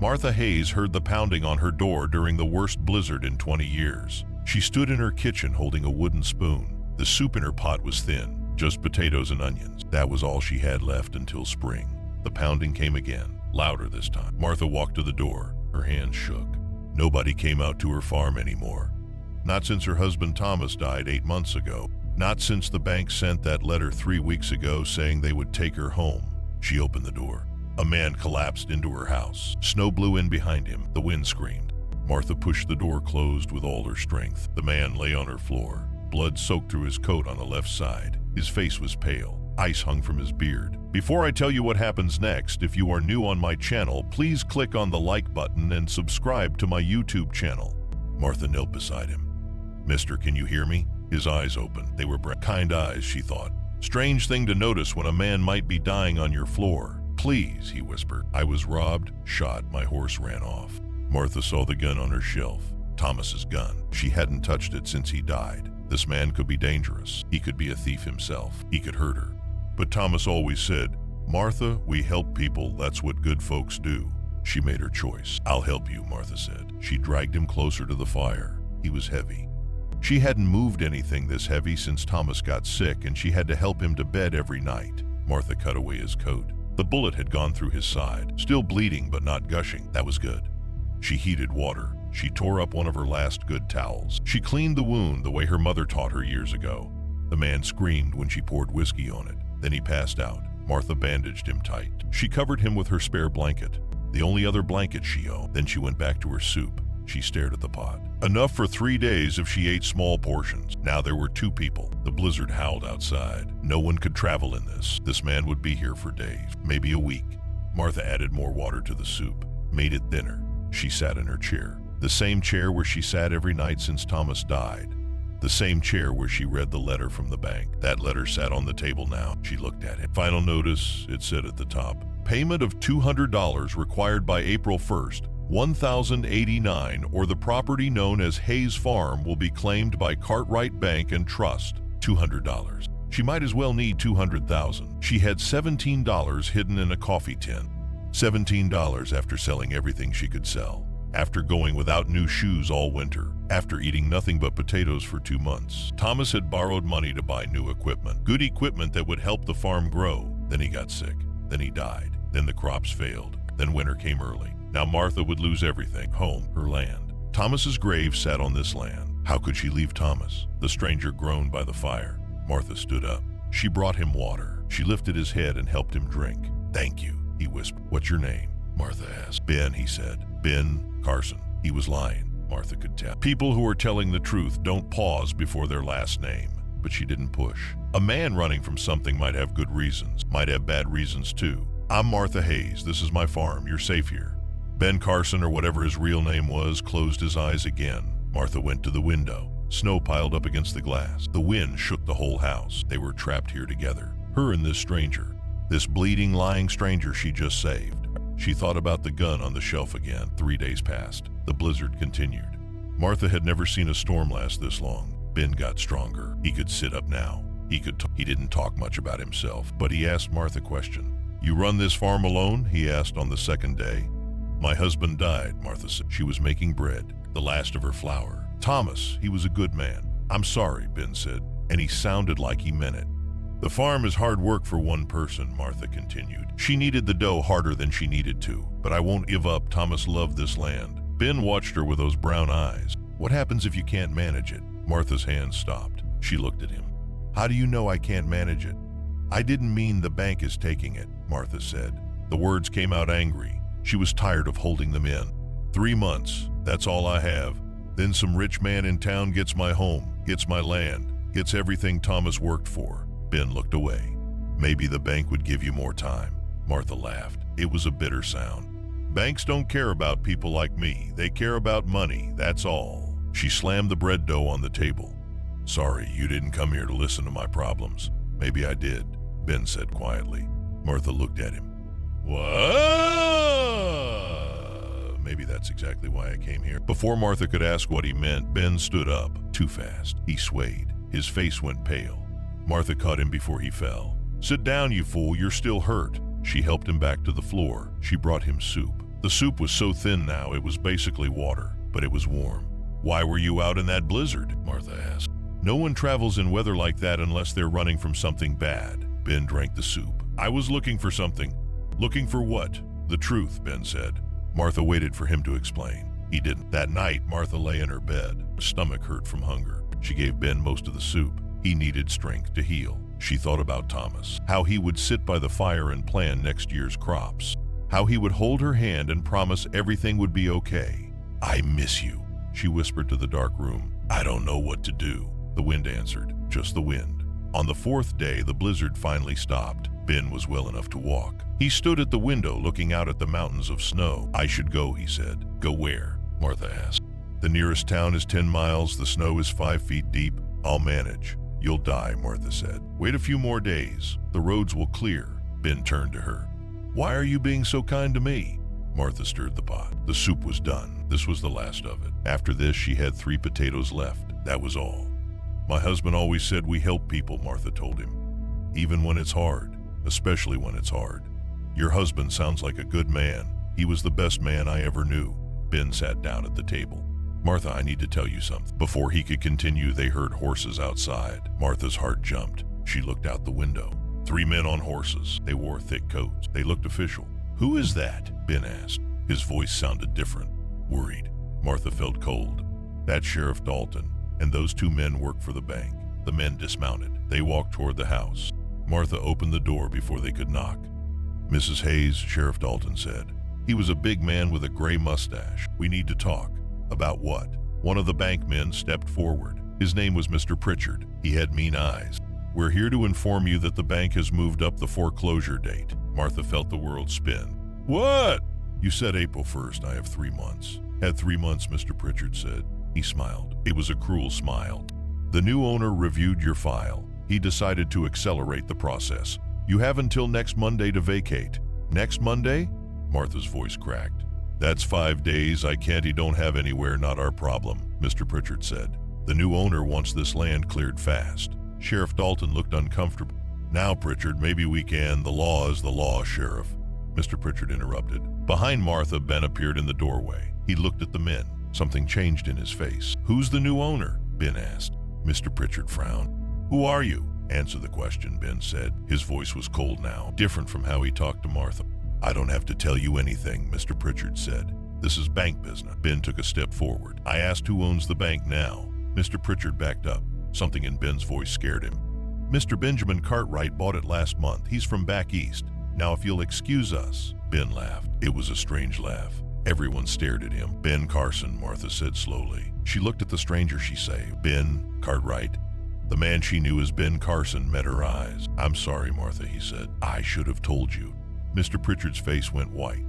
Martha Hayes heard the pounding on her door during the worst blizzard in 20 years. She stood in her kitchen holding a wooden spoon. The soup in her pot was thin, just potatoes and onions. That was all she had left until spring. The pounding came again, louder this time. Martha walked to the door. Her hands shook. Nobody came out to her farm anymore. Not since her husband Thomas died 8 months ago. Not since the bank sent that letter 3 weeks ago saying they would take her home. She opened the door. A man collapsed into her house. Snow blew in behind him. The wind screamed. Martha pushed the door closed with all her strength. The man lay on her floor. Blood soaked through his coat on the left side. His face was pale. Ice hung from his beard. Before I tell you what happens next, if you are new on my channel, please click on the like button and subscribe to my YouTube channel. Martha knelt beside him. Mister, can you hear me? His eyes opened. They were kind eyes, she thought. Strange thing to notice when a man might be dying on your floor. Please, he whispered. I was robbed, shot, my horse ran off. Martha saw the gun on her shelf. Thomas's gun. She hadn't touched it since he died. This man could be dangerous. He could be a thief himself. He could hurt her. But Thomas always said, Martha, we help people. That's what good folks do. She made her choice. I'll help you, Martha said. She dragged him closer to the fire. He was heavy. She hadn't moved anything this heavy since Thomas got sick, and she had to help him to bed every night. Martha cut away his coat. The bullet had gone through his side, still bleeding but not gushing. That was good. She heated water. She tore up one of her last good towels. She cleaned the wound the way her mother taught her years ago. The man screamed when she poured whiskey on it. Then he passed out. Martha bandaged him tight. She covered him with her spare blanket, the only other blanket she owned. Then she went back to her soup. She stared at the pot. Enough for 3 days if she ate small portions. Now there were 2 people. The blizzard howled outside. No one could travel in this. This man would be here for days, maybe a week. Martha added more water to the soup, made it thinner. She sat in her chair. The same chair where she sat every night since Thomas died. The same chair where she read the letter from the bank. That letter sat on the table now. She looked at it. Final notice, it said at the top. Payment of $200 required by April 1st. 1089 or the property known as Hayes Farm will be claimed by Cartwright Bank and Trust. $200. She might as well need $200,000. She had $17 hidden in a coffee tin. $17 after selling everything she could sell. After going without new shoes all winter. After eating nothing but potatoes for 2 months. Thomas had borrowed money to buy new equipment. Good equipment that would help the farm grow. Then he got sick. Then he died. Then the crops failed. Then winter came early. Now Martha would lose everything. Home, her land. Thomas's grave sat on this land. How could she leave Thomas? The stranger groaned by the fire. Martha stood up. She brought him water. She lifted his head and helped him drink. Thank you, he whispered. What's your name? Martha asked. Ben, he said. Ben Carson. He was lying. Martha could tell. People who are telling the truth don't pause before their last name. But she didn't push. A man running from something might have good reasons, might have bad reasons too. I'm Martha Hayes. This is my farm. You're safe here. Ben Carson, or whatever his real name was, closed his eyes again. Martha went to the window. Snow piled up against the glass. The wind shook the whole house. They were trapped here together. Her and this stranger. This bleeding, lying stranger she just saved. She thought about the gun on the shelf again. 3 days passed. The blizzard continued. Martha had never seen a storm last this long. Ben got stronger. He could sit up now. He didn't talk much about himself, but he asked Martha a question. You run this farm alone? He asked on the second day. My husband died, Martha said. She was making bread, the last of her flour. Thomas, he was a good man. I'm sorry, Ben said, and he sounded like he meant it. The farm is hard work for one person, Martha continued. She needed the dough harder than she needed to, but I won't give up. Thomas loved this land. Ben watched her with those brown eyes. What happens if you can't manage it? Martha's hand stopped. She looked at him. How do you know I can't manage it? I didn't mean the bank is taking it, Martha said. The words came out angry. She was tired of holding them in. 3 months, that's all I have. Then some rich man in town gets my home, gets my land, gets everything Thomas worked for. Ben looked away. Maybe the bank would give you more time. Martha laughed. It was a bitter sound. Banks don't care about people like me. They care about money, that's all. She slammed the bread dough on the table. Sorry, you didn't come here to listen to my problems. Maybe I did, Ben said quietly. Martha looked at him. What? Maybe that's exactly why I came here. Before Martha could ask what he meant, Ben stood up. Too fast. He swayed. His face went pale. Martha caught him before he fell. Sit down, you fool. You're still hurt. She helped him back to the floor. She brought him soup. The soup was so thin now it was basically water, but it was warm. "Why were you out in that blizzard?" Martha asked. "No one travels in weather like that unless they're running from something bad." Ben drank the soup. "I was looking for something." "Looking for what?" "The truth," Ben said. Martha waited for him to explain. He didn't. That night, Martha lay in her bed. Her stomach hurt from hunger. She gave Ben most of the soup. He needed strength to heal. She thought about Thomas, how he would sit by the fire and plan next year's crops, how he would hold her hand and promise everything would be okay. "I miss you," she whispered to the dark room. "I don't know what to do." The wind answered, just the wind. On the fourth day, the blizzard finally stopped. Ben was well enough to walk. He stood at the window looking out at the mountains of snow. "I should go," he said. "Go where?" Martha asked. "The nearest town is 10 miles. The snow is 5 feet deep. I'll manage." "You'll die," Martha said. "Wait a few more days. The roads will clear." Ben turned to her. "Why are you being so kind to me?" Martha stirred the pot. The soup was done. This was the last of it. After this, she had 3 potatoes left. That was all. "My husband always said we help people," Martha told him. "Even when it's hard, especially when it's hard." "Your husband sounds like a good man. He was the best man I ever knew." Ben sat down at the table. "Martha, I need to tell you something." Before he could continue, they heard horses outside. Martha's heart jumped. She looked out the window. 3 men on horses. They wore thick coats. They looked official. "Who is that?" Ben asked. His voice sounded different. Worried. Martha felt cold. "That's Sheriff Dalton, and those 2 men work for the bank." The men dismounted. They walked toward the house. Martha opened the door before they could knock. "Mrs. Hayes," Sheriff Dalton said. He was a big man with a gray mustache. "We need to talk." "About what?" One of the bank men stepped forward. His name was Mr. Pritchard. He had mean eyes. "We're here to inform you that the bank has moved up the foreclosure date." Martha felt the world spin. "What?" "You said April 1st. I have 3 months. "Had 3 months," Mr. Pritchard said. He smiled. It was a cruel smile. "The new owner reviewed your file. He decided to accelerate the process. You have until next Monday to vacate." "Next Monday?" Martha's voice cracked. "That's 5 days. I can't. He don't have anywhere. Not our problem," Mr. Pritchard said. "The new owner wants this land cleared fast." Sheriff Dalton looked uncomfortable. "Now, Pritchard, maybe we can. The law is the law, Sheriff." Mr. Pritchard interrupted. Behind Martha, Ben appeared in the doorway. He looked at the men. Something changed in his face. "Who's the new owner?" Ben asked. Mr. Pritchard frowned. "Who are you?" "Answer the question," Ben said. His voice was cold now, different from how he talked to Martha. "I don't have to tell you anything," Mr. Pritchard said. "This is bank business." Ben took a step forward. "I asked who owns the bank now." Mr. Pritchard backed up. Something in Ben's voice scared him. "Mr. Benjamin Cartwright bought it last month. He's from back east. Now if you'll excuse us." Ben laughed. It was a strange laugh. Everyone stared at him. "Ben Carson," Martha said slowly. She looked at the stranger she saved. "Ben Cartwright." The man she knew as Ben Carson met her eyes. "I'm sorry, Martha," he said. "I should have told you." Mr. Pritchard's face went white.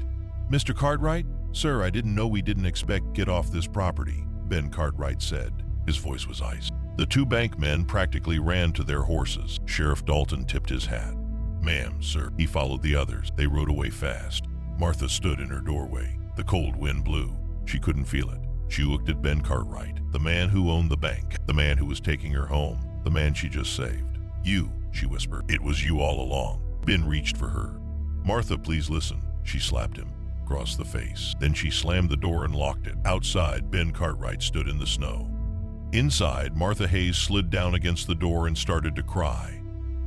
"Mr. Cartwright? Sir, I didn't know we didn't expect get off this property," Ben Cartwright said. His voice was ice. The 2 bank men practically ran to their horses. Sheriff Dalton tipped his hat. "Ma'am, sir." He followed the others. They rode away fast. Martha stood in her doorway. The cold wind blew. She couldn't feel it. She looked at Ben Cartwright, the man who owned the bank, the man who was taking her home, the man she just saved. "You," she whispered. "It was you all along." Ben reached for her. "Martha, please listen." She slapped him across the face. Then she slammed the door and locked it. Outside, Ben Cartwright stood in the snow. Inside, Martha Hayes slid down against the door and started to cry.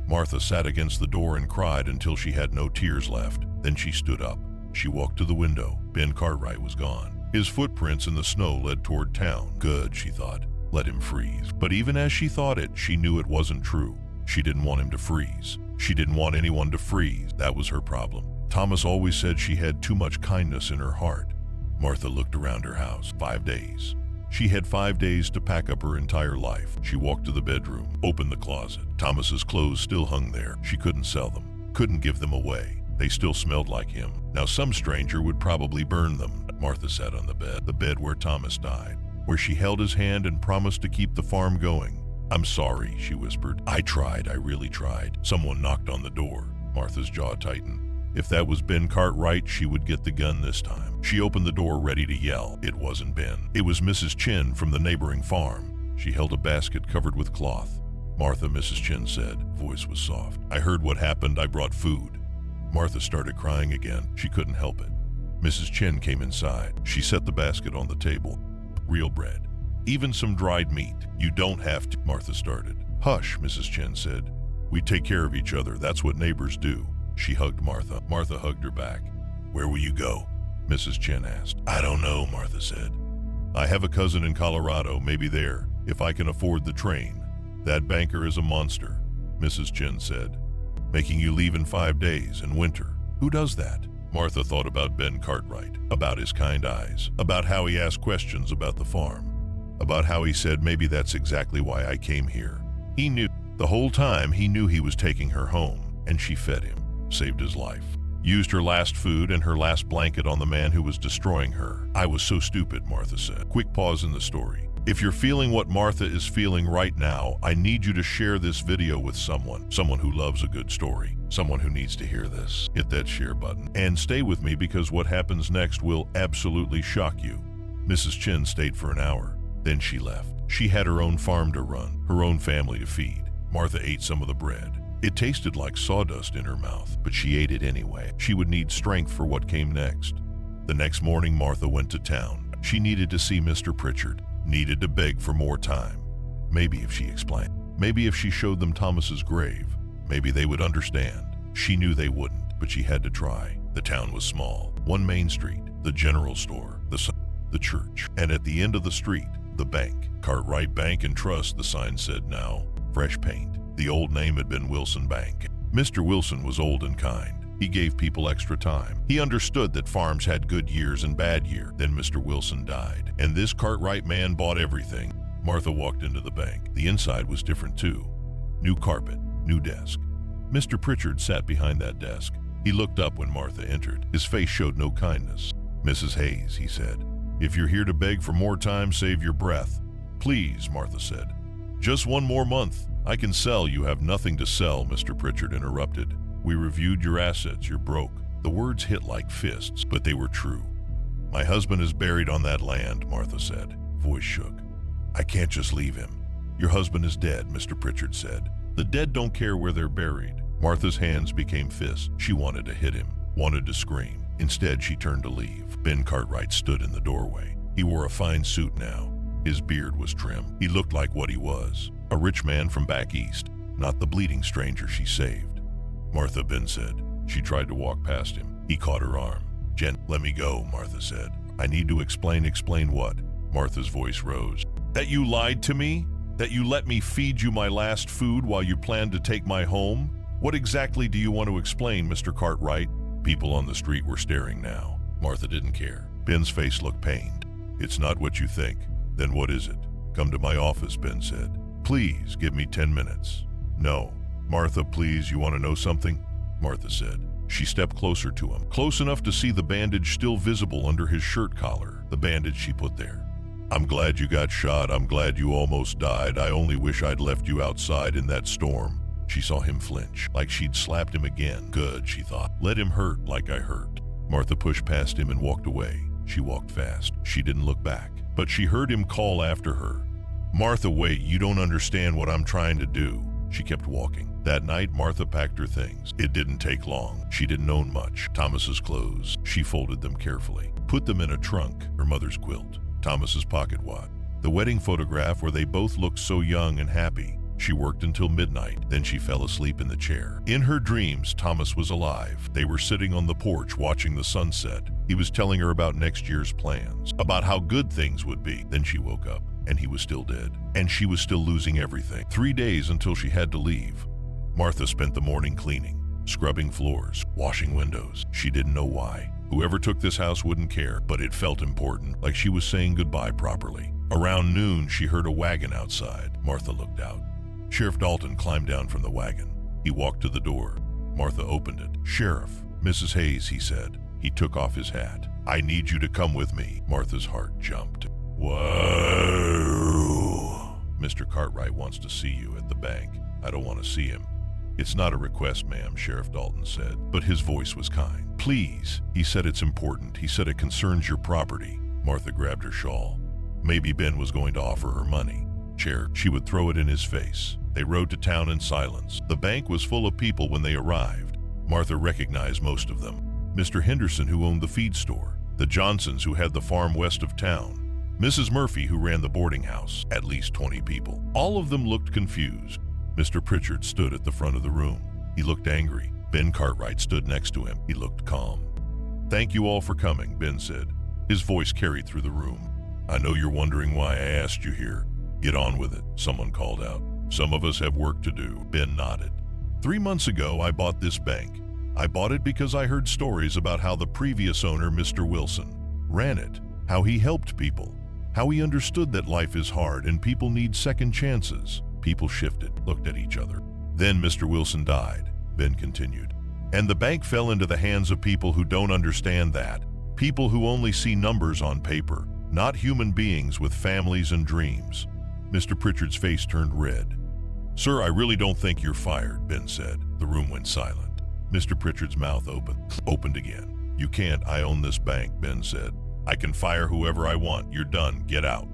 Martha sat against the door and cried until she had no tears left. Then she stood up. She walked to the window. Ben Cartwright was gone. His footprints in the snow led toward town. Good, she thought. Let him freeze. But even as she thought it, she knew it wasn't true. She didn't want him to freeze. She didn't want anyone to freeze. That was her problem. Thomas always said she had too much kindness in her heart. Martha looked around her house. 5 days. She had 5 days to pack up her entire life. She walked to the bedroom, opened the closet. Thomas's clothes still hung there. She couldn't sell them, couldn't give them away. They still smelled like him. Now some stranger would probably burn them. Martha sat on the bed where Thomas died, where she held his hand and promised to keep the farm going. "I'm sorry," she whispered. I really tried." Someone knocked on the door. Martha's jaw tightened. If that was Ben Cartwright, she would get the gun this time. She opened the door ready to yell. It wasn't Ben. It was Mrs. Chin from the neighboring farm. She held a basket covered with cloth. "Martha," Mrs. Chin said. Voice was soft. "I heard what happened. I brought food." Martha started crying again. She couldn't help it. Mrs. Chen came inside. She set the basket on the table. Real bread. Even some dried meat. You don't have to, Martha started. Hush, Mrs. Chen said. We take care of each other. That's what neighbors do. She hugged Martha. Martha hugged her back. Where will you go? Mrs. Chen asked. I don't know, Martha said. I have a cousin in Colorado, maybe there, if I can afford the train. That banker is a monster, Mrs. Chen said. Making you leave in 5 days in winter. Who does that? Martha thought about Ben Cartwright, about his kind eyes, about how he asked questions about the farm, about how he said maybe that's exactly why I came here. He knew. The whole time he knew he was taking her home, and she fed him, saved his life. Used her last food and her last blanket on the man who was destroying her. I was so stupid, Martha said. Quick pause in the story. If you're feeling what Martha is feeling right now, I need you to share this video with someone who loves a good story, someone who needs to hear this. Hit that share button. And stay with me because what happens next will absolutely shock you. Mrs. Chen stayed for an hour. Then she left. She had her own farm to run, her own family to feed. Martha ate some of the bread. It tasted like sawdust in her mouth, but she ate it anyway. She would need strength for what came next. The next morning, Martha went to town. She needed to see Mr. Pritchard, needed to beg for more time. Maybe if she explained, maybe if she showed them Thomas's grave, maybe they would understand. She knew they wouldn't, but she had to try. The town was small. One main street, the general store, the church, and at the end of the street, the bank. Cartwright Bank and Trust, the sign said now. Fresh paint. The old name had been Wilson Bank. Mr. Wilson was old and kind. He gave people extra time. He understood that farms had good years and bad years. Then Mr. Wilson died, and this Cartwright man bought everything. Martha walked into the bank. The inside was different too. New carpet, new desk. Mr. Pritchard sat behind that desk. He looked up when Martha entered. His face showed no kindness. Mrs. Hayes, he said, if you're here to beg for more time, save your breath. Please, Martha said. Just 1 more month. I can sell. You have nothing to sell, Mr. Pritchard interrupted. We reviewed your assets. You're broke. The words hit like fists, but they were true. My husband is buried on that land, Martha said. Voice shook. I can't just leave him. Your husband is dead, Mr. Pritchard said. The dead don't care where they're buried. Martha's hands became fists. She wanted to hit him, wanted to scream. Instead, she turned to leave. Ben Cartwright stood in the doorway. He wore a fine suit now. His beard was trim. He looked like what he was, a rich man from back east, not the bleeding stranger she saved. Martha, Ben said. She tried to walk past him. He caught her arm. Jen, let me go, Martha said. I need to explain. Explain what? Martha's voice rose. That you lied to me? That you let me feed you my last food while you planned to take my home? What exactly do you want to explain, Mr. Cartwright? People on the street were staring now. Martha didn't care. Ben's face looked pained. It's not what you think. Then what is it? Come to my office, Ben said. Please, give me 10 minutes. No. Martha, please, you want to know something? Martha said. She stepped closer to him, close enough to see the bandage still visible under his shirt collar, the bandage she put there. I'm glad you got shot. I'm glad you almost died. I only wish I'd left you outside in that storm. She saw him flinch, like she'd slapped him again. Good, she thought. Let him hurt like I hurt. Martha pushed past him and walked away. She walked fast. She didn't look back. But she heard him call after her. Martha, wait, you don't understand what I'm trying to do. She kept walking. That night, Martha packed her things. It didn't take long. She didn't own much. Thomas's clothes. She folded them carefully. Put them in a trunk. Her mother's quilt. Thomas's pocket watch. The wedding photograph where they both looked so young and happy. She worked until midnight. Then she fell asleep in the chair. In her dreams, Thomas was alive. They were sitting on the porch watching the sunset. He was telling her about next year's plans, about how good things would be. Then she woke up, and he was still dead. And she was still losing everything. 3 days until she had to leave. Martha spent the morning cleaning, scrubbing floors, washing windows. She didn't know why. Whoever took this house wouldn't care, but it felt important, like she was saying goodbye properly. Around noon, she heard a wagon outside. Martha looked out. Sheriff Dalton climbed down from the wagon. He walked to the door. Martha opened it. Sheriff, Mrs. Hayes, he said. He took off his hat. I need you to come with me. Martha's heart jumped. Whoa. Mr. Cartwright wants to see you at the bank. I don't want to see him. It's not a request, ma'am, Sheriff Dalton said, but his voice was kind. Please. He said it's important. He said it concerns your property. Martha grabbed her shawl. Maybe Ben was going to offer her money. She would throw it in his face. They rode to town in silence. The bank was full of people when they arrived. Martha recognized most of them. Mr. Henderson, who owned the feed store. The Johnsons, who had the farm west of town. Mrs. Murphy, who ran the boarding house, at least 20 people. All of them looked confused. Mr. Pritchard stood at the front of the room. He looked angry. Ben Cartwright stood next to him. He looked calm. "Thank you all for coming," Ben said. His voice carried through the room. "I know you're wondering why I asked you here. Get on with it," someone called out. "Some of us have work to do." Ben nodded. 3 months ago, I bought this bank. I bought it because I heard stories about how the previous owner, Mr. Wilson, ran it, how he helped people, how he understood that life is hard and people need second chances. People shifted, looked at each other. Then Mr. Wilson died, Ben continued. And the bank fell into the hands of people who don't understand that. People who only see numbers on paper, not human beings with families and dreams. Mr. Pritchard's face turned red. "Sir, I really don't think you're fired," Ben said. The room went silent. Mr. Pritchard's mouth opened again. "You can't. I own this bank," Ben said. "I can fire whoever I want. You're done. Get out."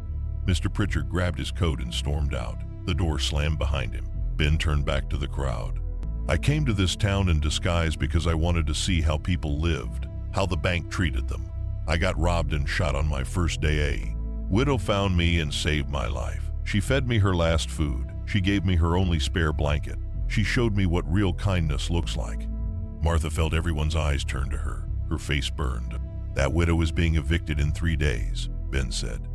Mr. Pritchard grabbed his coat and stormed out. The door slammed behind him. Ben turned back to the crowd. "I came to this town in disguise because I wanted to see how people lived, how the bank treated them. I got robbed and shot on my first day. A widow found me and saved my life. She fed me her last food. She gave me her only spare blanket. She showed me what real kindness looks like." Martha felt everyone's eyes turn to her. Her face burned. "That widow is being evicted in 3 days, Ben said.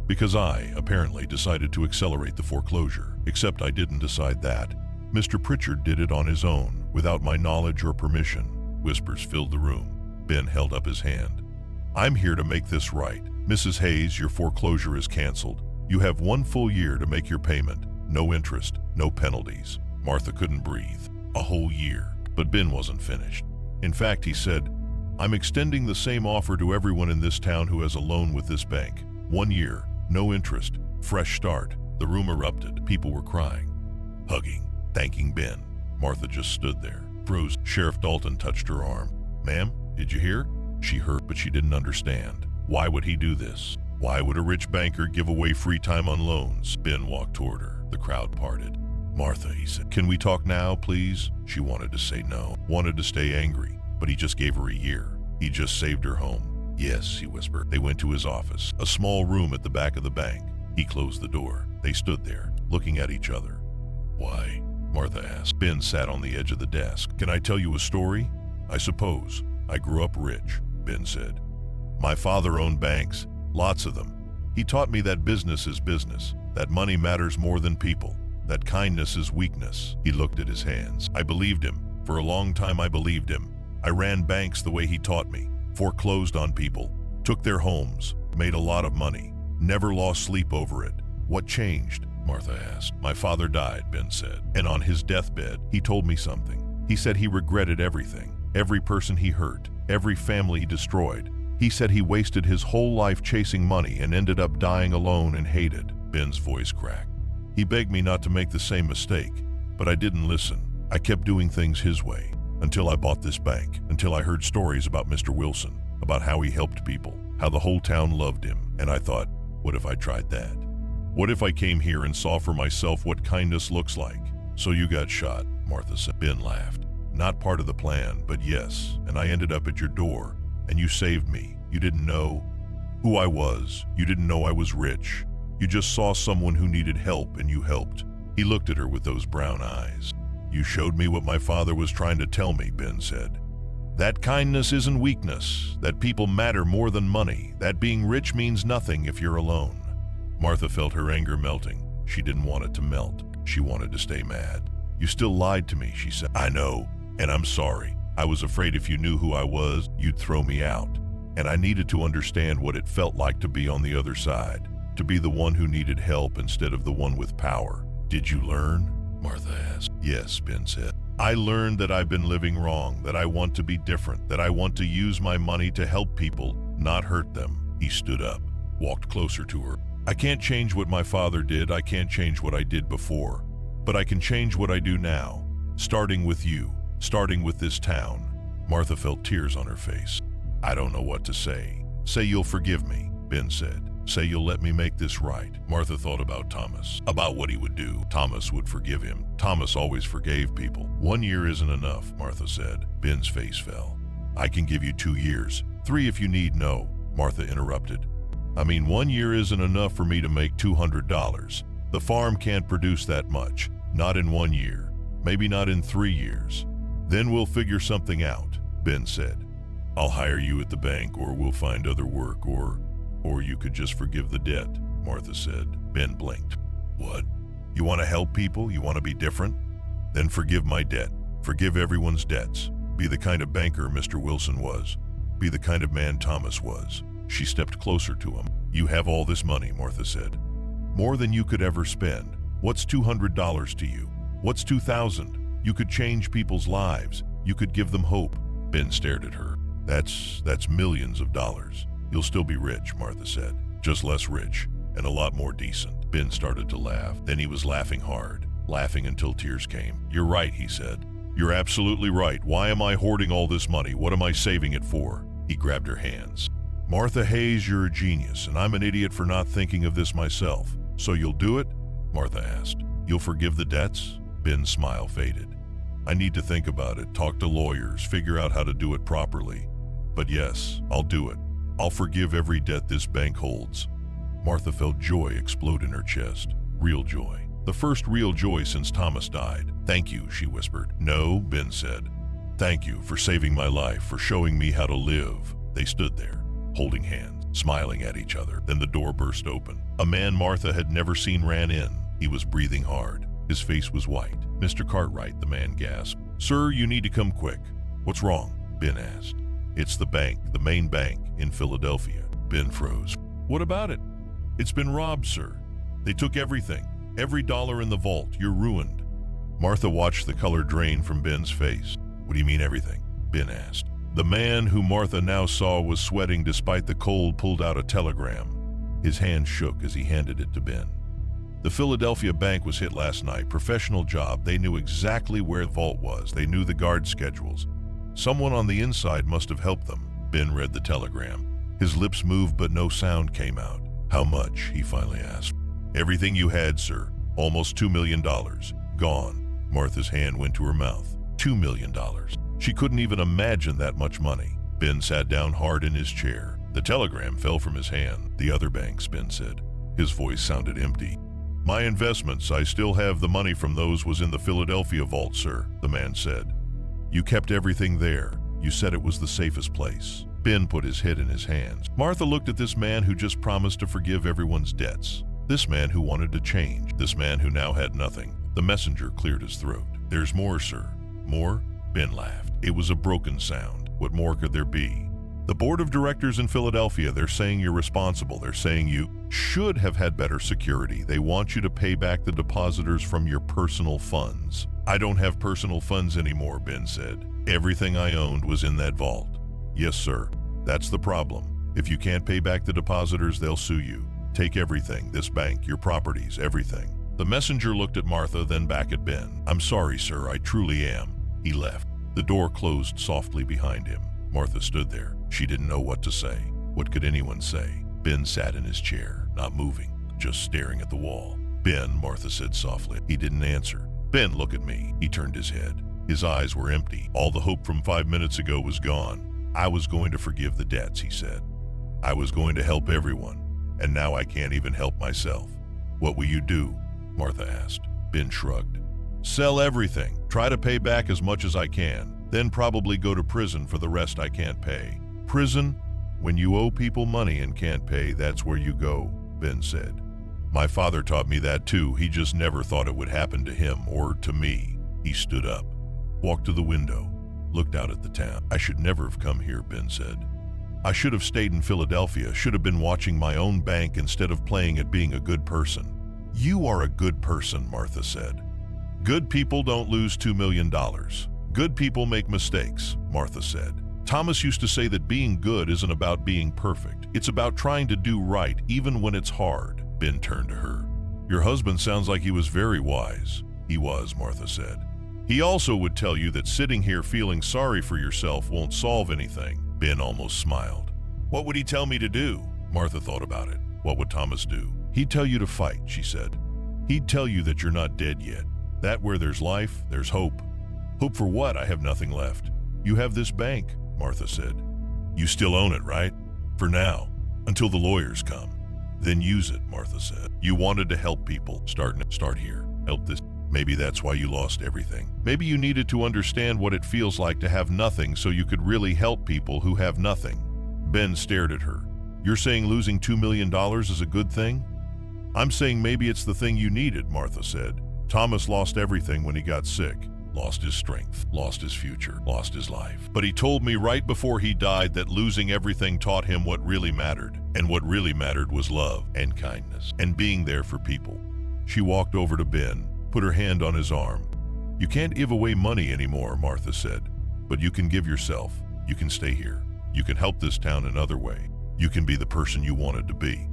"Because I, apparently, decided to accelerate the foreclosure. Except I didn't decide that. Mr. Pritchard did it on his own, without my knowledge or permission." Whispers filled the room. Ben held up his hand. "I'm here to make this right. Mrs. Hayes, your foreclosure is canceled. You have 1 full year to make your payment. No interest, no penalties." Martha couldn't breathe. A whole year. But Ben wasn't finished. In fact, he said, "I'm extending the same offer to everyone in this town who has a loan with this bank. 1 year, no interest, fresh start." The room erupted. People were crying, hugging, thanking Ben. Martha just stood there, froze. Sheriff Dalton touched her arm. "Ma'am, did you hear?" She heard, but she didn't understand. Why would he do this? Why would a rich banker give away free time on loans? Ben walked toward her. The crowd parted. "Martha," he said, "can we talk now, please?" She wanted to say no, wanted to stay angry, but he just gave her a year. He just saved her home. "Yes," he whispered. They went to his office, a small room at the back of the bank. He closed the door. They stood there, looking at each other. "Why?" Martha asked. Ben sat on the edge of the desk. "Can I tell you a story?" "I suppose. I grew up rich," Ben said. "My father owned banks, lots of them. He taught me that business is business, that money matters more than people, that kindness is weakness." He looked at his hands. "I believed him. For a long time I believed him. I ran banks the way he taught me, foreclosed on people, took their homes, made a lot of money, never lost sleep over it." "What changed?" Martha asked. "My father died," Ben said. "And on his deathbed, he told me something. He said he regretted everything, every person he hurt, every family he destroyed. He said he wasted his whole life chasing money and ended up dying alone and hated." Ben's voice cracked. "He begged me not to make the same mistake, but I didn't listen. I kept doing things his way, until I bought this bank, until I heard stories about Mr. Wilson, about how he helped people, how the whole town loved him, and I thought, what if I tried that? What if I came here and saw for myself what kindness looks like?" "So you got shot," Martha said. Ben laughed. "Not part of the plan, but yes, and I ended up at your door, and you saved me. You didn't know who I was. You didn't know I was rich. You just saw someone who needed help, and you helped." He looked at her with those brown eyes. "You showed me what my father was trying to tell me," Ben said. "That kindness isn't weakness, that people matter more than money, that being rich means nothing if you're alone." Martha felt her anger melting. She didn't want it to melt. She wanted to stay mad. "You still lied to me," she said. "I know, and I'm sorry. I was afraid if you knew who I was, you'd throw me out. And I needed to understand what it felt like to be on the other side, to be the one who needed help instead of the one with power." "Did you learn?" Martha asked. "Yes," Ben said. "I learned that I've been living wrong, that I want to be different, that I want to use my money to help people, not hurt them." He stood up, walked closer to her. "I can't change what my father did. I can't change what I did before. But I can change what I do now, starting with you, starting with this town." Martha felt tears on her face. "I don't know what to say." "Say you'll forgive me," Ben said. "Say you'll let me make this right." Martha thought about Thomas, about what he would do. Thomas would forgive him. Thomas always forgave people. 1 year isn't enough," Martha said. Ben's face fell. "I can give you 2 years, 3 if you need." "No, Martha interrupted. I mean, 1 year isn't enough for me to make $200. The farm can't produce that much. Not in 1 year. Maybe not in 3 years. Then we'll figure something out, Ben said. I'll hire you at the bank, or we'll find other work, or you could just forgive the debt, Martha said. Ben blinked. What? You want to help people? You want to be different? Then forgive my debt. Forgive everyone's debts. Be the kind of banker Mr. Wilson was. Be the kind of man Thomas was. She stepped closer to him. You have all this money, Martha said. More than you could ever spend. What's $200 to you? What's $2,000? You could change people's lives. You could give them hope. Ben stared at her. That's millions of dollars. You'll still be rich, Martha said. Just less rich and a lot more decent. Ben started to laugh. Then he was laughing hard, laughing until tears came. You're right, he said. You're absolutely right. Why am I hoarding all this money? What am I saving it for? He grabbed her hands. Martha Hayes, you're a genius, and I'm an idiot for not thinking of this myself. So you'll do it? Martha asked. You'll forgive the debts? Ben's smile faded. I need to think about it, talk to lawyers, figure out how to do it properly. But yes, I'll do it. I'll forgive every debt this bank holds. Martha felt joy explode in her chest. Real joy. The first real joy since Thomas died. Thank you, she whispered. No, Ben said. Thank you for saving my life, for showing me how to live. They stood there, holding hands, smiling at each other. Then the door burst open. A man Martha had never seen ran in. He was breathing hard. His face was white. Mr. Cartwright, the man gasped. Sir, you need to come quick. What's wrong? Ben asked. It's the bank, the main bank in Philadelphia. Ben froze. What about it? It's been robbed, sir. They took everything. Every dollar in the vault. You're ruined. Martha watched the color drain from Ben's face. What do you mean everything? Ben asked. The man who Martha now saw was sweating despite the cold pulled out a telegram. His hand shook as he handed it to Ben. The Philadelphia bank was hit last night. Professional job. They knew exactly where the vault was. They knew the guard schedules. Someone on the inside must have helped them. Ben read the telegram. His lips moved, but no sound came out. How much? He finally asked. Everything you had, sir. Almost $2 million. Gone. Martha's hand went to her mouth. $2 million. She couldn't even imagine that much money. Ben sat down hard in his chair. The telegram fell from his hand. The other banks, Ben said. His voice sounded empty. My investments, I still have the money from those, was in the Philadelphia vault, sir, the man said. You kept everything there. You said it was the safest place. Ben put his head in his hands. Martha looked at this man who just promised to forgive everyone's debts. This man who wanted to change. This man who now had nothing. The messenger cleared his throat. There's more, sir. More? Ben laughed. It was a broken sound. What more could there be? The board of directors in Philadelphia, they're saying you're responsible. They're saying you should have had better security. They want you to pay back the depositors from your personal funds. I don't have personal funds anymore, Ben said. Everything I owned was in that vault. Yes, sir. That's the problem. If you can't pay back the depositors, they'll sue you. Take everything, this bank, your properties, everything. The messenger looked at Martha, then back at Ben. I'm sorry, sir. I truly am. He left. The door closed softly behind him. Martha stood there. She didn't know what to say. What could anyone say? Ben sat in his chair, not moving, just staring at the wall. Ben, Martha said softly. He didn't answer. Ben, look at me. He turned his head. His eyes were empty. All the hope from 5 minutes ago was gone. I was going to forgive the debts, he said. I was going to help everyone, and now I can't even help myself. What will you do? Martha asked. Ben shrugged. Sell everything. Try to pay back as much as I can. Then probably go to prison for the rest I can't pay. Prison? When you owe people money and can't pay, that's where you go, Ben said. My father taught me that too. He just never thought it would happen to him or to me. He stood up, walked to the window, looked out at the town. I should never have come here, Ben said. I should have stayed in Philadelphia, should have been watching my own bank instead of playing at being a good person. You are a good person, Martha said. Good people don't lose $2 million. Good people make mistakes, Martha said. Thomas used to say that being good isn't about being perfect. It's about trying to do right, even when it's hard. Ben turned to her. Your husband sounds like he was very wise. He was, Martha said. He also would tell you that sitting here feeling sorry for yourself won't solve anything. Ben almost smiled. What would he tell me to do? Martha thought about it. What would Thomas do? He'd tell you to fight, she said. He'd tell you that you're not dead yet. That where there's life, there's hope. Hope for what? I have nothing left. You have this bank, Martha said. You still own it, right? For now, until the lawyers come. Then use it, Martha said. You wanted to help people. Start here. Help this. Maybe that's why you lost everything. Maybe you needed to understand what it feels like to have nothing so you could really help people who have nothing. Ben stared at her. You're saying losing $2 million is a good thing? I'm saying maybe it's the thing you needed, Martha said. Thomas lost everything when he got sick. Lost his strength, lost his future, lost his life. But he told me right before he died that losing everything taught him what really mattered. And what really mattered was love and kindness and being there for people. She walked over to Ben, put her hand on his arm. You can't give away money anymore, Martha said. But you can give yourself. You can stay here. You can help this town another way. You can be the person you wanted to be.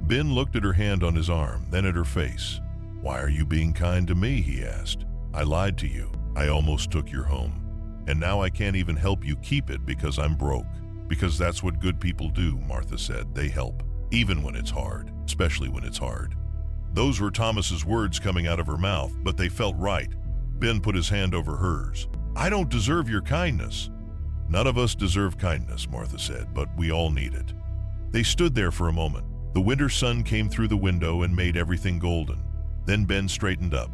Ben looked at her hand on his arm, then at her face. Why are you being kind to me, he asked. I lied to you. I almost took your home. And now I can't even help you keep it because I'm broke. Because that's what good people do, Martha said. They help. Even when it's hard. Especially when it's hard. Those were Thomas's words coming out of her mouth, but they felt right. Ben put his hand over hers. I don't deserve your kindness. None of us deserve kindness, Martha said, but we all need it. They stood there for a moment. The winter sun came through the window and made everything golden. Then Ben straightened up.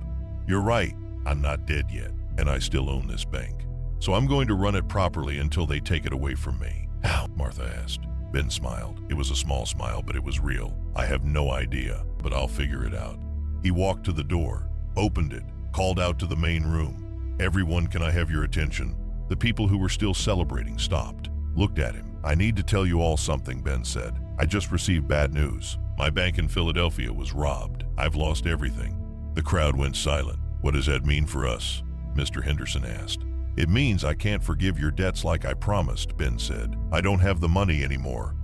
You're right. I'm not dead yet, and I still own this bank. So I'm going to run it properly until they take it away from me. How? Martha asked. Ben smiled. It was a small smile, but it was real. I have no idea, but I'll figure it out. He walked to the door, opened it, called out to the main room. Everyone, can I have your attention? The people who were still celebrating stopped, looked at him. I need to tell you all something, Ben said. I just received bad news. My bank in Philadelphia was robbed. I've lost everything. The crowd went silent. What does that mean for us? Mr. Henderson asked. It means I can't forgive your debts like I promised, Ben said. I don't have the money anymore.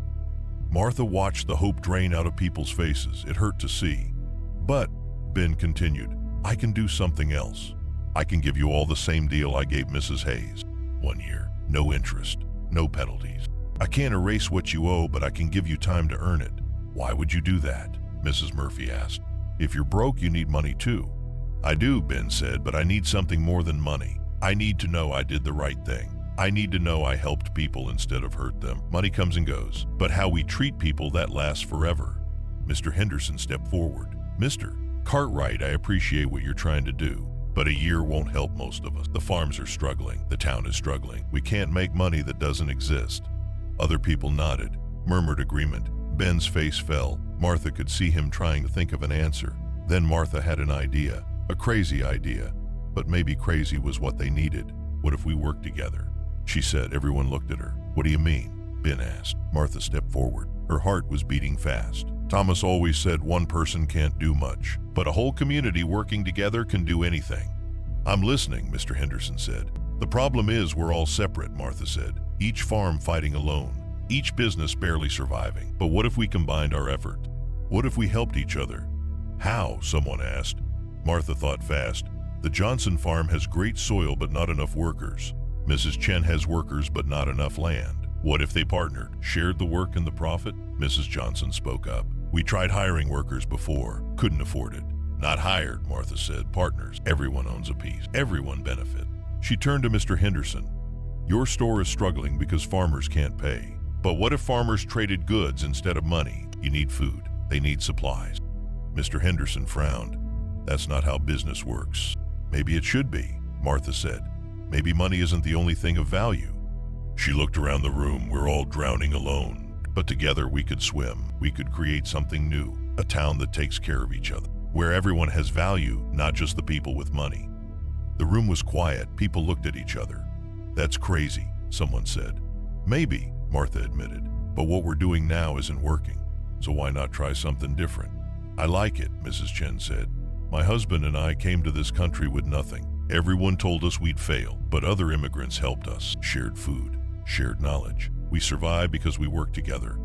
Martha watched the hope drain out of people's faces. It hurt to see. But, Ben continued, I can do something else. I can give you all the same deal I gave Mrs. Hayes. 1 year, no interest, no penalties. I can't erase what you owe, but I can give you time to earn it. Why would you do that? Mrs. Murphy asked. If you're broke, you need money too. I do, Ben said, but I need something more than money. I need to know I did the right thing. I need to know I helped people instead of hurt them. Money comes and goes, but how we treat people, that lasts forever. Mr. Henderson stepped forward. Mr. Cartwright, I appreciate what you're trying to do, but a year won't help most of us. The farms are struggling. The town is struggling. We can't make money that doesn't exist. Other people nodded, murmured agreement. Ben's face fell. Martha could see him trying to think of an answer. Then Martha had an idea, a crazy idea. But maybe crazy was what they needed. What if we worked together? She said. Everyone looked at her. What do you mean? Ben asked. Martha stepped forward. Her heart was beating fast. Thomas always said one person can't do much, but a whole community working together can do anything. I'm listening, Mr. Henderson said. The problem is we're all separate, Martha said. Each farm fighting alone. Each business barely surviving. But what if we combined our effort? What if we helped each other? How? Someone asked. Martha thought fast. The Johnson farm has great soil but not enough workers. Mrs. Chen has workers but not enough land. What if they partnered, shared the work and the profit? Mrs. Johnson spoke up. We tried hiring workers before, couldn't afford it. Not hired, Martha said. Partners. Everyone owns a piece. Everyone benefit. She turned to Mr. Henderson. Your store is struggling because farmers can't pay. But what if farmers traded goods instead of money? You need food. They need supplies. Mr. Henderson frowned. That's not how business works. Maybe it should be, Martha said. Maybe money isn't the only thing of value. She looked around the room. We're all drowning alone. But together we could swim. We could create something new. A town that takes care of each other. Where everyone has value, not just the people with money. The room was quiet. People looked at each other. That's crazy, someone said. Maybe, Martha admitted. But what we're doing now isn't working. So why not try something different? I like it, Mrs. Chen said. My husband and I came to this country with nothing. Everyone told us we'd fail, but other immigrants helped us, shared food, shared knowledge. We survived because we worked together.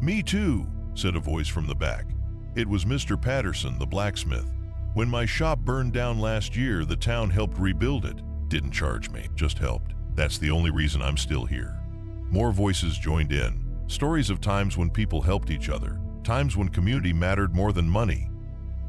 Me too, said a voice from the back. It was Mr. Patterson, the blacksmith. When my shop burned down last year, the town helped rebuild it. Didn't charge me, just helped. That's the only reason I'm still here. More voices joined in. Stories of times when people helped each other. Times when community mattered more than money.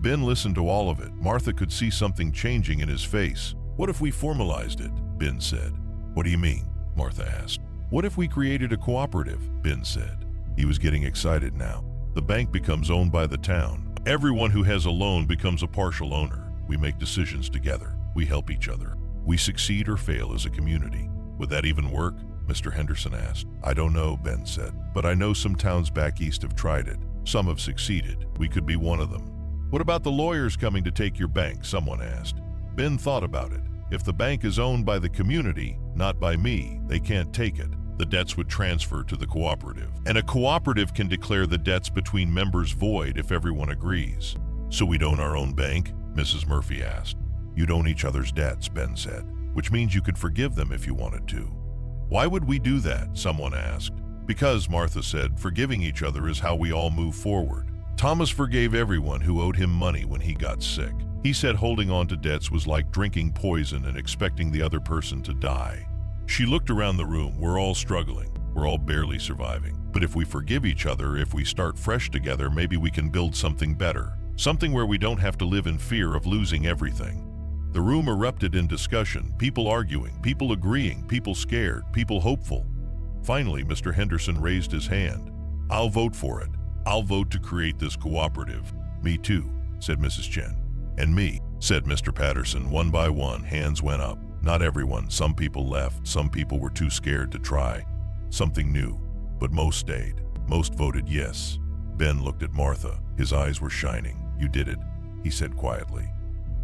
Ben listened to all of it. Martha could see something changing in his face. What if we formalized it? Ben said. What do you mean? Martha asked. What if we created a cooperative? Ben said. He was getting excited now. The bank becomes owned by the town. Everyone who has a loan becomes a partial owner. We make decisions together. We help each other. We succeed or fail as a community. Would that even work? Mr. Henderson asked. I don't know, Ben said, but I know some towns back east have tried it. Some have succeeded. We could be one of them. What about the lawyers coming to take your bank? Someone asked. Ben thought about it. If the bank is owned by the community, not by me, they can't take it. The debts would transfer to the cooperative. And a cooperative can declare the debts between members void if everyone agrees. So we'd own our own bank? Mrs. Murphy asked. You'd own each other's debts, Ben said, which means you could forgive them if you wanted to. Why would we do that? Someone asked. Because, Martha said, forgiving each other is how we all move forward. Thomas forgave everyone who owed him money when he got sick. He said holding on to debts was like drinking poison and expecting the other person to die. She looked around the room. We're all struggling. We're all barely surviving. But if we forgive each other, if we start fresh together, maybe we can build something better. Something where we don't have to live in fear of losing everything. The room erupted in discussion, people arguing, people agreeing, people scared, people hopeful. Finally, Mr. Henderson raised his hand. I'll vote for it. I'll vote to create this cooperative. Me too, said Mrs. Chen. And me, said Mr. Patterson. One by one, hands went up. Not everyone. Some people left. Some people were too scared to try something new. But most stayed. Most voted yes. Ben looked at Martha. His eyes were shining. You did it, he said quietly.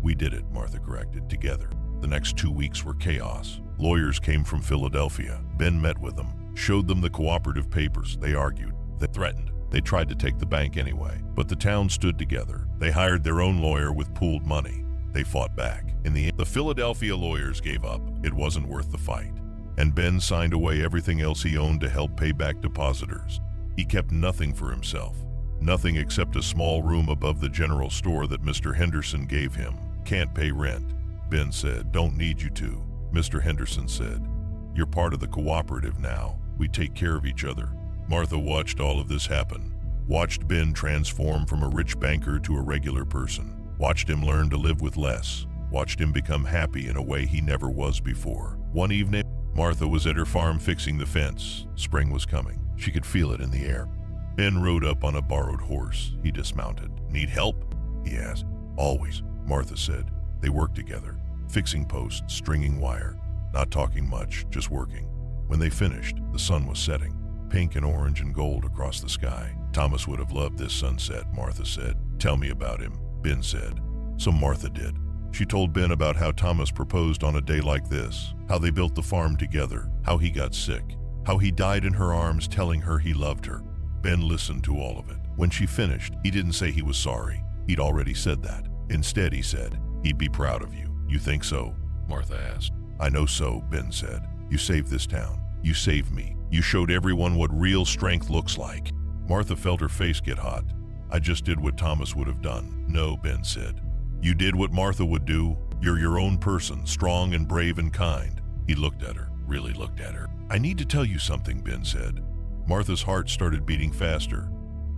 We did it, Martha corrected, together. The next 2 weeks were chaos. Lawyers came from Philadelphia. Ben met with them, showed them the cooperative papers. They argued. They threatened. They tried to take the bank anyway. But the town stood together. They hired their own lawyer with pooled money. They fought back. In the end, the Philadelphia lawyers gave up. It wasn't worth the fight. And Ben signed away everything else he owned to help pay back depositors. He kept nothing for himself. Nothing except a small room above the general store that Mr. Henderson gave him. Can't pay rent. Ben said, don't need you to. Mr. Henderson said, you're part of the cooperative now. We take care of each other. Martha watched all of this happen. Watched Ben transform from a rich banker to a regular person. Watched him learn to live with less. Watched him become happy in a way he never was before. One evening, Martha was at her farm fixing the fence. Spring was coming. She could feel it in the air. Ben rode up on a borrowed horse. He dismounted. Need help? He asked. Always, Martha said. They worked together, fixing posts, stringing wire, not talking much, just working. When they finished, the sun was setting, pink and orange and gold across the sky. Thomas would have loved this sunset, Martha said. Tell me about him, Ben said. So Martha did. She told Ben about how Thomas proposed on a day like this, how they built the farm together, how he got sick, how he died in her arms telling her he loved her. Ben listened to all of it. When she finished, he didn't say he was sorry. He'd already said that. Instead, he said, he'd be proud of you. You think so? Martha asked. I know so, Ben said. You saved this town. You saved me. You showed everyone what real strength looks like. Martha felt her face get hot. I just did what Thomas would have done. No, Ben said. You did what Martha would do. You're your own person, strong and brave and kind. He looked at her, really looked at her. I need to tell you something, Ben said. Martha's heart started beating faster.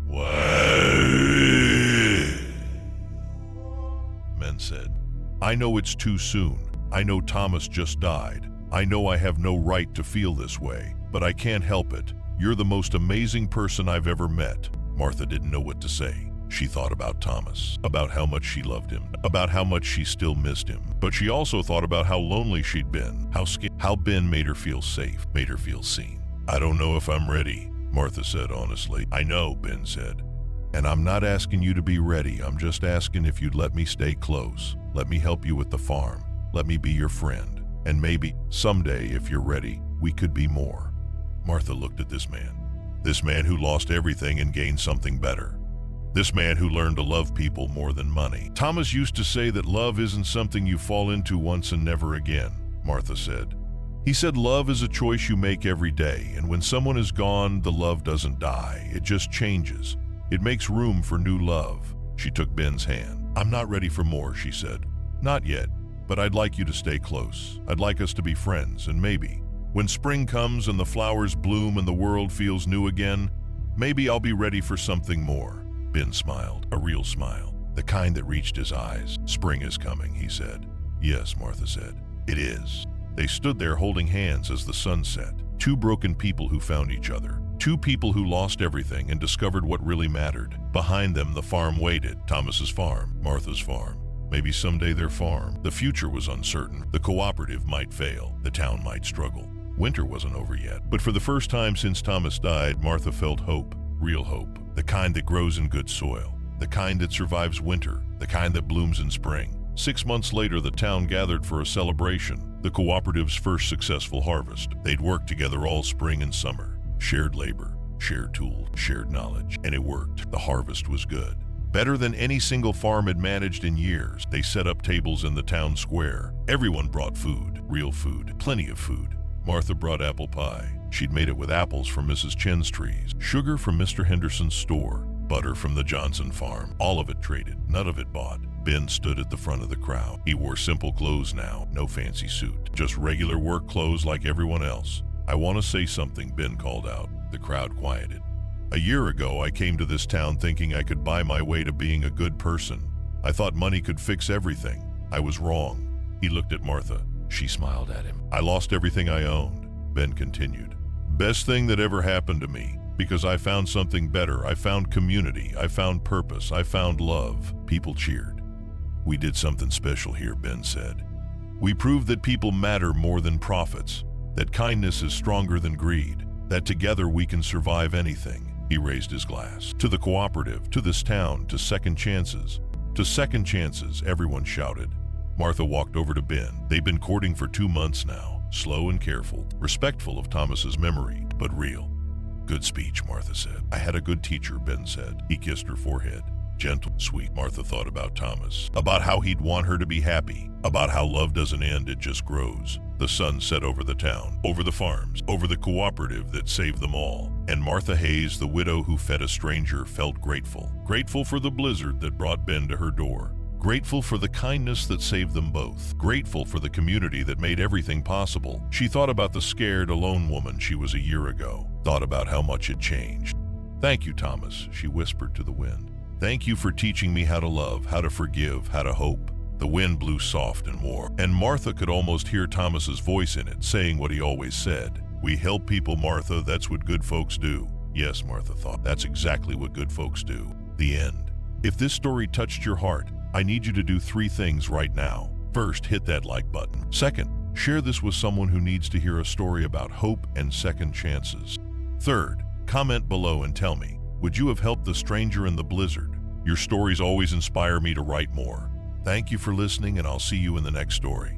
What? Ben said. I know it's too soon. I know Thomas just died. I know I have no right to feel this way, but I can't help it. You're the most amazing person I've ever met. Martha didn't know what to say. She thought about Thomas, about how much she loved him, about how much she still missed him. But she also thought about how lonely she'd been, how Ben made her feel safe, made her feel seen. I don't know if I'm ready, Martha said honestly. I know, Ben said. And I'm not asking you to be ready. I'm just asking if you'd let me stay close. Let me help you with the farm. Let me be your friend. And maybe, someday, if you're ready, we could be more. Martha looked at this man who lost everything and gained something better. This man who learned to love people more than money. Thomas used to say that love isn't something you fall into once and never again, Martha said. He said love is a choice you make every day, and when someone is gone, the love doesn't die. It just changes. It makes room for new love. She took Ben's hand. I'm not ready for more, she said. Not yet, but I'd like you to stay close. I'd like us to be friends, and maybe, when spring comes and the flowers bloom and the world feels new again, maybe I'll be ready for something more. Ben smiled, a real smile, the kind that reached his eyes. Spring is coming, he said. Yes, Martha said. It is. They stood there holding hands as the sun set. Two broken people who found each other. Two people who lost everything and discovered what really mattered. Behind them, the farm waited. Thomas's farm, Martha's farm. Maybe someday their farm. The future was uncertain. The cooperative might fail. The town might struggle. Winter wasn't over yet. But for the first time since Thomas died, Martha felt hope. Real hope. The kind that grows in good soil. The kind that survives winter. The kind that blooms in spring. 6 months later, the town gathered for a celebration. The cooperative's first successful harvest. They'd worked together all spring and summer. Shared labor, shared tools, shared knowledge, and it worked. The harvest was good. Better than any single farm had managed in years. They set up tables in the town square. Everyone brought food, real food, plenty of food. Martha brought apple pie. She'd made it with apples from Mrs. Chen's trees, sugar from Mr. Henderson's store, butter from the Johnson farm. All of it traded, none of it bought. Ben stood at the front of the crowd. He wore simple clothes now, no fancy suit, just regular work clothes like everyone else. "I want to say something," Ben called out. The crowd quieted. "A year ago, I came to this town thinking I could buy my way to being a good person. I thought money could fix everything. I was wrong." He looked at Martha. She smiled at him. "I lost everything I owned," Ben continued. "Best thing that ever happened to me, because I found something better. I found community. I found purpose. I found love." People cheered. "We did something special here," Ben said. "We proved that people matter more than profits. That kindness is stronger than greed, that together we can survive anything." He raised his glass. "To the cooperative, to this town, to second chances." "To second chances," everyone shouted. Martha walked over to Ben. They'd been courting for 2 months now, slow and careful, respectful of Thomas's memory, but real. "Good speech," Martha said. "I had a good teacher," Ben said. He kissed her forehead. Gentle, sweet. Martha thought about Thomas, about how he'd want her to be happy, about how love doesn't end, it just grows. The sun set over the town, over the farms, over the cooperative that saved them all. And Martha Hayes, the widow who fed a stranger, felt grateful. Grateful for the blizzard that brought Ben to her door. Grateful for the kindness that saved them both. Grateful for the community that made everything possible. She thought about the scared, alone woman she was a year ago. Thought about how much had changed. "Thank you, Thomas," she whispered to the wind. "Thank you for teaching me how to love, how to forgive, how to hope." The wind blew soft and warm, and Martha could almost hear Thomas's voice in it, saying what he always said. "We help people, Martha. That's what good folks do." Yes, Martha thought, that's exactly what good folks do. The end. If this story touched your heart, I need you to do 3 things right now. First, hit that like button. Second, share this with someone who needs to hear a story about hope and second chances. Third, comment below and tell me, would you have helped the stranger in the blizzard? Your stories always inspire me to write more. Thank you for listening, and I'll see you in the next story.